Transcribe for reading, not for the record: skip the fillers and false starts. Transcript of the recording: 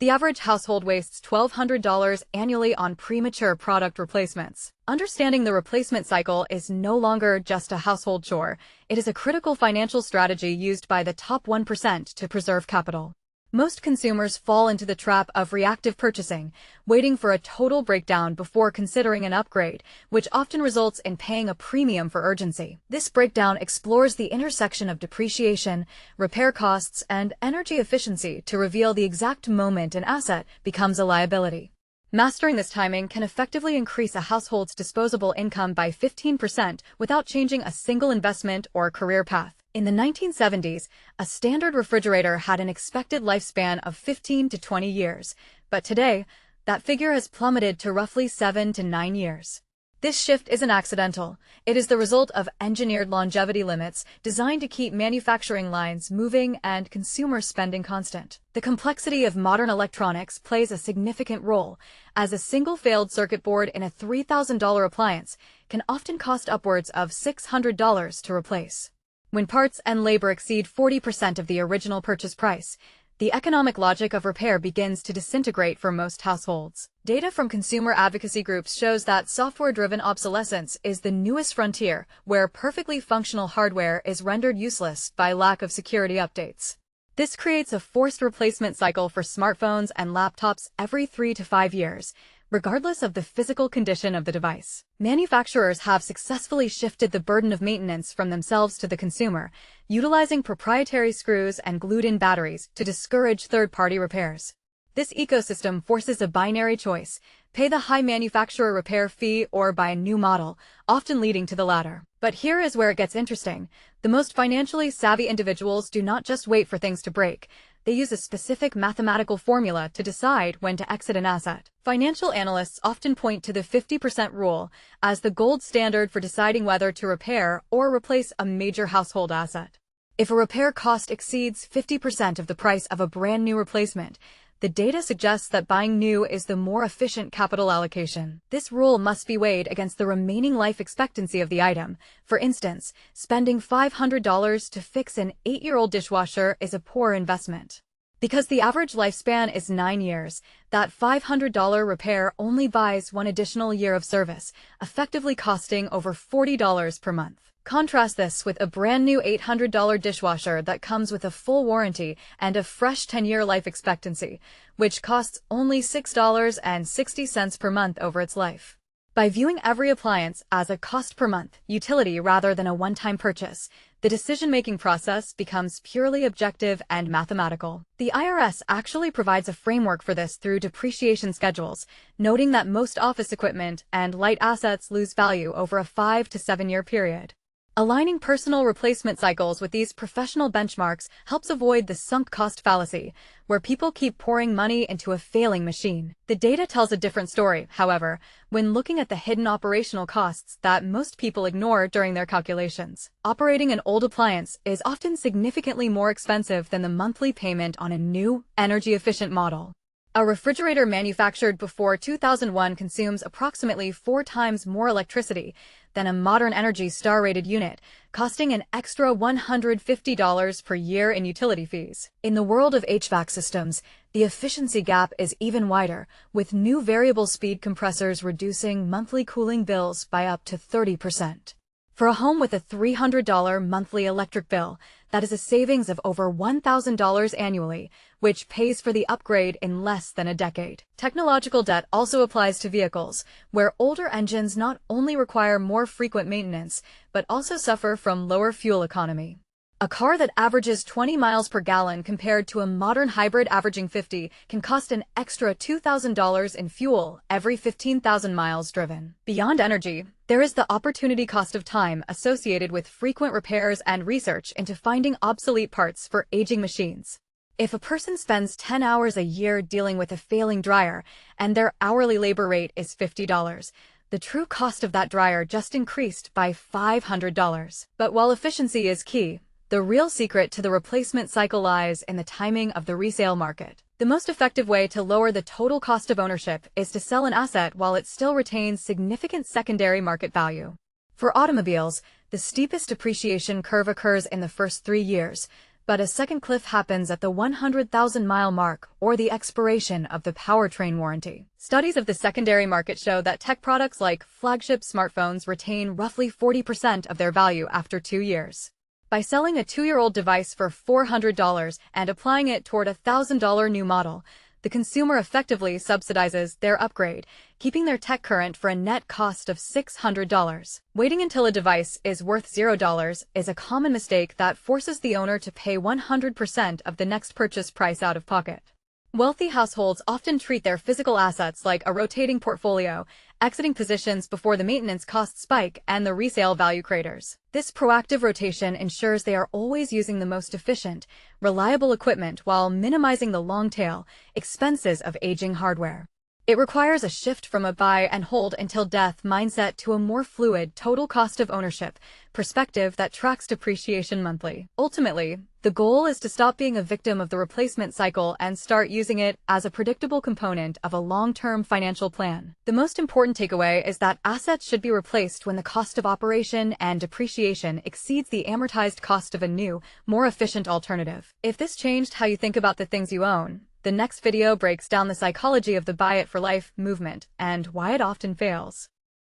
The average household wastes $1,200 annually on premature product replacements. Understanding the replacement cycle is no longer just a household chore. It is a critical financial strategy used by the top 1% to preserve capital. Most consumers fall into the trap of reactive purchasing, waiting for a total breakdown before considering an upgrade, which often results in paying a premium for urgency. This breakdown explores the intersection of depreciation, repair costs, and energy efficiency to reveal the exact moment an asset becomes a liability. Mastering this timing can effectively increase a household's disposable income by 15% without changing a single investment or career path. In the 1970s, a standard refrigerator had an expected lifespan of 15 to 20 years, but today, that figure has plummeted to roughly 7 to 9 years. This shift isn't accidental. It is the result of engineered longevity limits designed to keep manufacturing lines moving and consumer spending constant. The complexity of modern electronics plays a significant role, as a single failed circuit board in a $3,000 appliance can often cost upwards of $600 to replace. When parts and labor exceed 40% of the original purchase price, the economic logic of repair begins to disintegrate for most households. Data from consumer advocacy groups shows that software-driven obsolescence is the newest frontier, where perfectly functional hardware is rendered useless by lack of security updates. This creates a forced replacement cycle for smartphones and laptops every 3 to 5 years, regardless of the physical condition of the device. Manufacturers have successfully shifted the burden of maintenance from themselves to the consumer, utilizing proprietary screws and glued-in batteries to discourage third-party repairs. This ecosystem forces a binary choice: pay the high manufacturer repair fee or buy a new model, often leading to the latter. But here is where it gets interesting. The most financially savvy individuals do not just wait for things to break. They use a specific mathematical formula to decide when to exit an asset. Financial analysts often point to the 50% rule as the gold standard for deciding whether to repair or replace a major household asset. If a repair cost exceeds 50% of the price of a brand new replacement, the data suggests that buying new is the more efficient capital allocation. This rule must be weighed against the remaining life expectancy of the item. For instance, spending $500 to fix an 8-year-old dishwasher is a poor investment. Because the average lifespan is 9 years, that $500 repair only buys one additional year of service, effectively costing over $40 per month. Contrast this with a brand new $800 dishwasher that comes with a full warranty and a fresh 10-year life expectancy, which costs only $6.60 per month over its life. By viewing every appliance as a cost per month utility rather than a one-time purchase, the decision-making process becomes purely objective and mathematical. The IRS actually provides a framework for this through depreciation schedules, noting that most office equipment and light assets lose value over a 5 to 7 year period. Aligning personal replacement cycles with these professional benchmarks helps avoid the sunk cost fallacy, where people keep pouring money into a failing machine. The data tells a different story, however, when looking at the hidden operational costs that most people ignore during their calculations. Operating an old appliance is often significantly more expensive than the monthly payment on a new, energy-efficient model. A refrigerator manufactured before 2001 consumes approximately 4 times more electricity than a modern Energy Star-rated unit, costing an extra $150 per year in utility fees. In the world of HVAC systems, the efficiency gap is even wider, with new variable speed compressors reducing monthly cooling bills by up to 30%. For a home with a $300 monthly electric bill, that is a savings of over $1,000 annually, which pays for the upgrade in less than a decade. Technological debt also applies to vehicles, where older engines not only require more frequent maintenance, but also suffer from lower fuel economy. A car that averages 20 miles per gallon compared to a modern hybrid averaging 50 can cost an extra $2,000 in fuel every 15,000 miles driven. Beyond energy, there is the opportunity cost of time associated with frequent repairs and research into finding obsolete parts for aging machines. If a person spends 10 hours a year dealing with a failing dryer and their hourly labor rate is $50, the true cost of that dryer just increased by $500. But while efficiency is key, the real secret to the replacement cycle lies in the timing of the resale market. The most effective way to lower the total cost of ownership is to sell an asset while it still retains significant secondary market value. For automobiles, the steepest depreciation curve occurs in the first 3 years, But a second cliff happens at the 100,000-mile mark, or the expiration of the powertrain warranty. Studies of the secondary market show that tech products like flagship smartphones retain roughly 40% of their value after 2 years. By selling a 2-year-old device for $400 and applying it toward a $1,000 new model, the consumer effectively subsidizes their upgrade, keeping their tech current for a net cost of $600. Waiting until a device is worth $0 is a common mistake that forces the owner to pay 100% of the next purchase price out of pocket. Wealthy households often treat their physical assets like a rotating portfolio, exiting positions before the maintenance costs spike and the resale value craters. This proactive rotation ensures they are always using the most efficient, reliable equipment while minimizing the long-tail expenses of aging hardware. It requires a shift from a buy and hold until death mindset to a more fluid total cost of ownership perspective that tracks depreciation monthly. Ultimately, the goal is to stop being a victim of the replacement cycle and start using it as a predictable component of a long-term financial plan. The most important takeaway is that assets should be replaced when the cost of operation and depreciation exceeds the amortized cost of a new, more efficient alternative. If this changed how you think about the things you own, the next video breaks down the psychology of the buy it for life movement and why it often fails.